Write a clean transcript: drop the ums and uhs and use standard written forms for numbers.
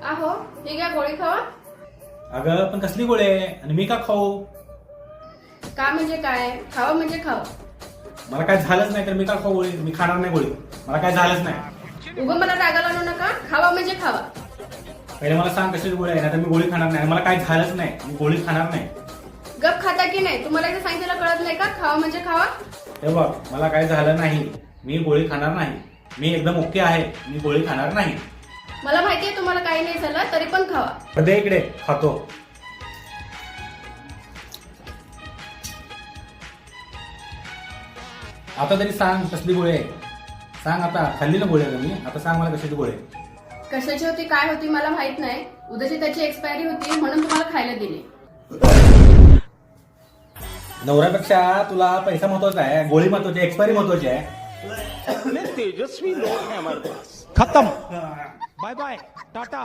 आहो ठीक आहे, गोळी खावा. अगं पण कसली गोळी आहे आणि मी का खाऊ? का म्हणजे काय? खावा म्हणजे खावा. मला काय झालंच नाही तर मी का खाऊ गोळी? मी खाणार नाही गोळी. मला काय झालंच नाही. उगं मला रागाला आणू नका. खावा म्हणजे खावा. पहिले मला सांग कशी गोळी आहे, नाही तर मी गोळी खाणार नाही. मला काय झालंच नाही, मी गोळी खाणार नाही. गप खाता की नाही? तुम्हाला इथे सांगितलं कळत नाही का? खावा म्हणजे खावा. हे बघ, मला काय झालं नाही, मी गोळी खाणार नाही. मी एकदम ओके आहे, मी गोळी खाणार नाही. मला माहितीये तुम्हाला काही नाही झालं, तरी पण खावा. तर दे इकडे, खातो. आता तरी सांग कसली गोळी आहे. सांग आता, खाल्ली ना गोळी आहे मी. आता सांग मला कशाची गोळी आहे. कशाची होती काय होती मला माहित नाही. उद्याची त्याची एक्सपायरी होती म्हणून तुम्हाला खायला दिली. नवऱ्यापेक्षा तुला पैसा महत्वाचा आहे, गोळी महत्वाची, एक्सपायरी महत्वाची आहे. तेजस्वी लोग हैं हमारे पास। खत्म। Bye bye Tata.